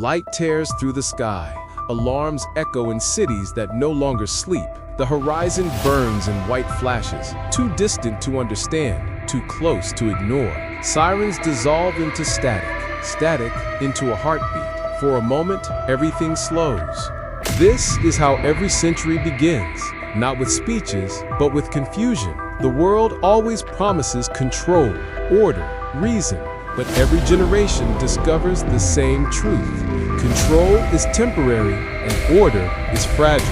Light tears through the sky. Alarms echo in cities that no longer sleep. The horizon burns in white flashes, too distant to understand, too close to ignore. Sirens dissolve into static, static into a heartbeat. For a moment, everything slows. This is how every century begins, not with speeches, but with confusion. The world always promises control, order, reason, but every generation discovers the same truth. Control is temporary and order is fragile.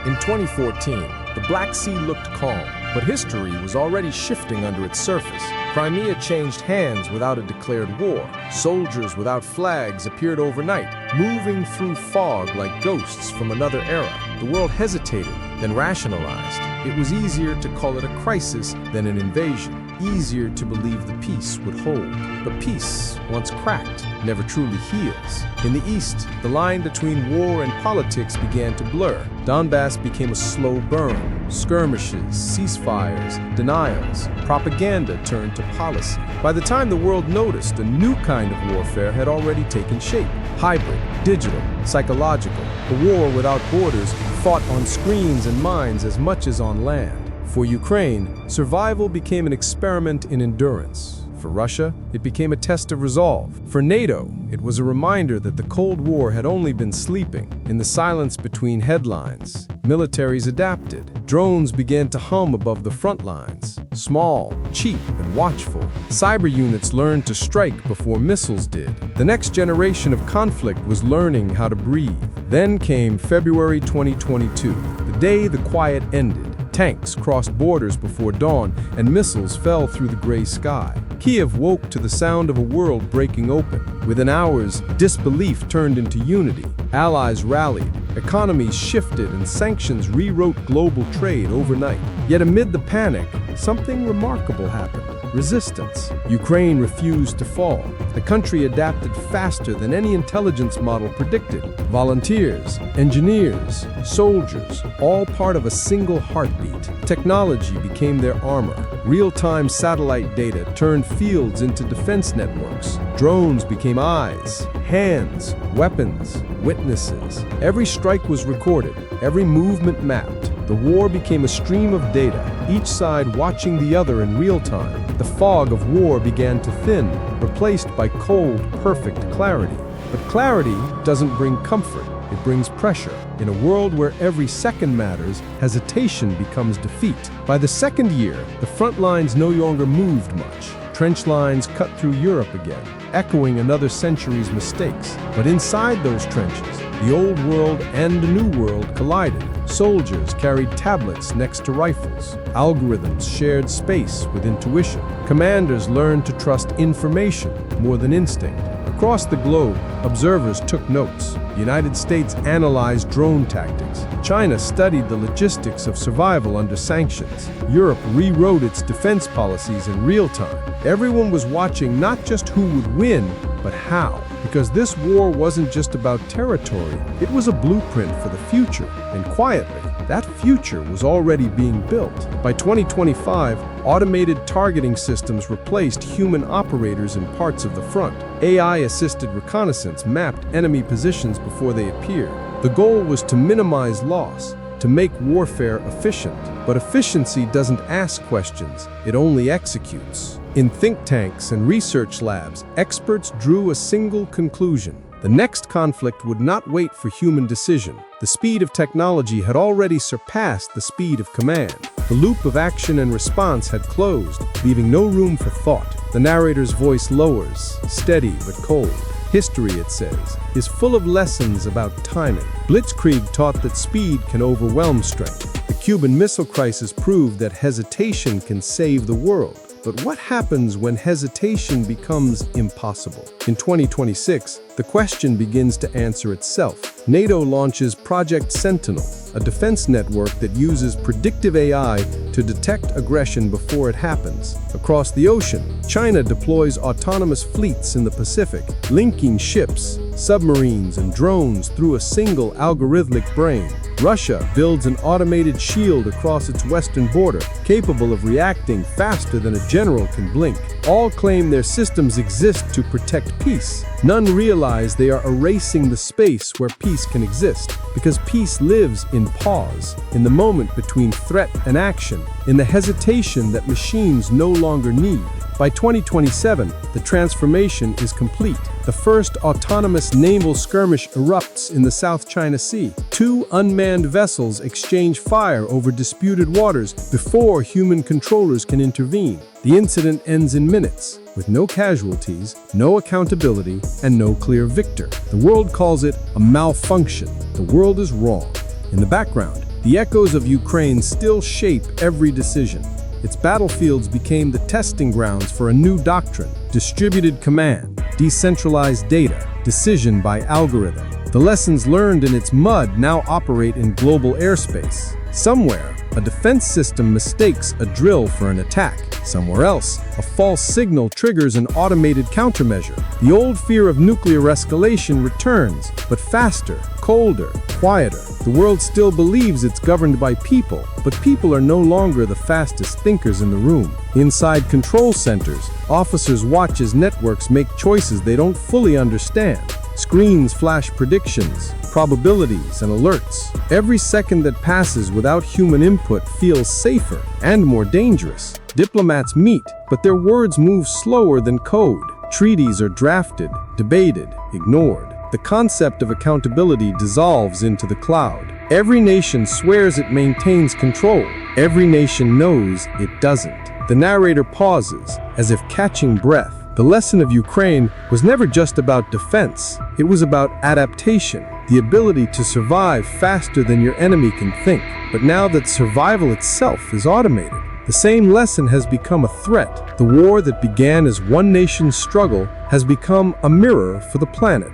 In 2014, the Black Sea looked calm, but history was already shifting under its surface. Crimea changed hands without a declared war. Soldiers without flags appeared overnight, moving through fog like ghosts from another era. The world hesitated, then rationalized. It was easier to call it a crisis than an invasion, easier to believe the peace would hold. But peace, once cracked, never truly heals. In the East, the line between war and politics began to blur. Donbass became a slow burn. Skirmishes, ceasefires, denials, propaganda turned to policy. By the time the world noticed, a new kind of warfare had already taken shape. Hybrid, digital, psychological. A war without borders, fought on screens and minds as much as on land. For Ukraine, survival became an experiment in endurance. For Russia, it became a test of resolve. For NATO, it was a reminder that the Cold War had only been sleeping. In the silence between headlines, militaries adapted. Drones began to hum above the front lines. Small, cheap, and watchful, cyber units learned to strike before missiles did. The next generation of conflict was learning how to breathe. Then came February 2022, the day the quiet ended. Tanks crossed borders before dawn, and missiles fell through the gray sky. Kiev woke to the sound of a world breaking open. Within hours, disbelief turned into unity. Allies rallied, economies shifted, and sanctions rewrote global trade overnight. Yet amid the panic, something remarkable happened. Resistance. Ukraine refused to fall. The country adapted faster than any intelligence model predicted. Volunteers, engineers, soldiers, all part of a single heartbeat. Technology became their armor. Real-time satellite data turned fields into defense networks. Drones became eyes, hands, weapons, witnesses. Every strike was recorded, every movement mapped. The war became a stream of data, each side watching the other in real time. The fog of war began to thin, replaced by cold, perfect clarity. But clarity doesn't bring comfort, it brings pressure. In a world where every second matters, hesitation becomes defeat. By the second year, the front lines no longer moved much. Trench lines cut through Europe again, echoing another century's mistakes. But inside those trenches, the old world and the new world collided. Soldiers carried tablets next to rifles. Algorithms shared space with intuition. Commanders learned to trust information more than instinct. Across the globe, observers took notes. The United States analyzed drone tactics. China studied the logistics of survival under sanctions. Europe rewrote its defense policies in real time. Everyone was watching not just who would win, but how. Because this war wasn't just about territory, it was a blueprint for the future. And quietly, that future was already being built. By 2025, automated targeting systems replaced human operators in parts of the front. AI-assisted reconnaissance mapped enemy positions before they appeared. The goal was to minimize loss, to make warfare efficient. But efficiency doesn't ask questions, it only executes. In think tanks and research labs, experts drew a single conclusion. The next conflict would not wait for human decision. The speed of technology had already surpassed the speed of command. The loop of action and response had closed, leaving no room for thought. The narrator's voice lowers, steady but cold. History, it says, is full of lessons about timing. Blitzkrieg taught that speed can overwhelm strength. The Cuban Missile Crisis proved that hesitation can save the world. But what happens when hesitation becomes impossible? In 2026, the question begins to answer itself. NATO launches Project Sentinel, a defense network that uses predictive AI to detect aggression before it happens. Across the ocean, China deploys autonomous fleets in the Pacific, linking ships, submarines, and drones through a single algorithmic brain. Russia builds an automated shield across its western border, capable of reacting faster than a general can blink. All claim their systems exist to protect peace. None realize they are erasing the space where peace can exist, because peace lives in pause, in the moment between threat and action, in the hesitation that machines no longer need. By 2027, the transformation is complete. The first autonomous naval skirmish erupts in the South China Sea. Two unmanned vessels exchange fire over disputed waters before human controllers can intervene. The incident ends in minutes, with no casualties, no accountability, and no clear victor. The world calls it a malfunction. The world is wrong. In the background, the echoes of Ukraine still shape every decision. Its battlefields became the testing grounds for a new doctrine: distributed command, decentralized data, decision by algorithm. The lessons learned in its mud now operate in global airspace. Somewhere, a defense system mistakes a drill for an attack. Somewhere else, a false signal triggers an automated countermeasure. The old fear of nuclear escalation returns, but faster, colder, quieter. The world still believes it's governed by people, but people are no longer the fastest thinkers in the room. Inside control centers, officers watch as networks make choices they don't fully understand. Screens flash predictions, probabilities, and alerts. Every second that passes without human input feels safer and more dangerous. Diplomats meet, but their words move slower than code. Treaties are drafted, debated, ignored. The concept of accountability dissolves into the cloud. Every nation swears it maintains control. Every nation knows it doesn't. The narrator pauses, as if catching breath. The lesson of Ukraine was never just about defense. It was about adaptation, the ability to survive faster than your enemy can think. But now that survival itself is automated, the same lesson has become a threat. The war that began as one nation's struggle has become a mirror for the planet.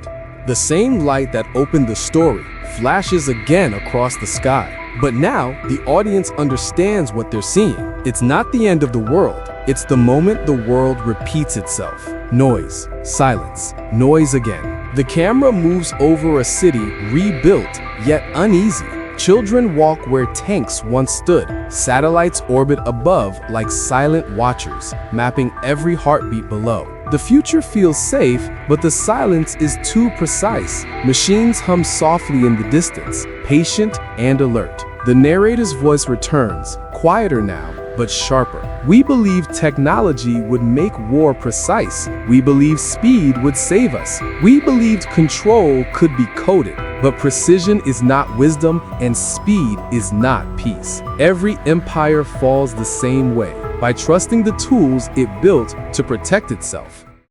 The same light that opened the story flashes again across the sky. But now, the audience understands what they're seeing. It's not the end of the world. It's the moment the world repeats itself. Noise, silence, noise again. The camera moves over a city rebuilt, yet uneasy. Children walk where tanks once stood. Satellites orbit above like silent watchers, mapping every heartbeat below. The future feels safe, but the silence is too precise. Machines hum softly in the distance, patient and alert. The narrator's voice returns, quieter now, but sharper. We believed technology would make war precise. We believed speed would save us. We believed control could be coded. But precision is not wisdom, and speed is not peace. Every empire falls the same way, by trusting the tools it built to protect itself.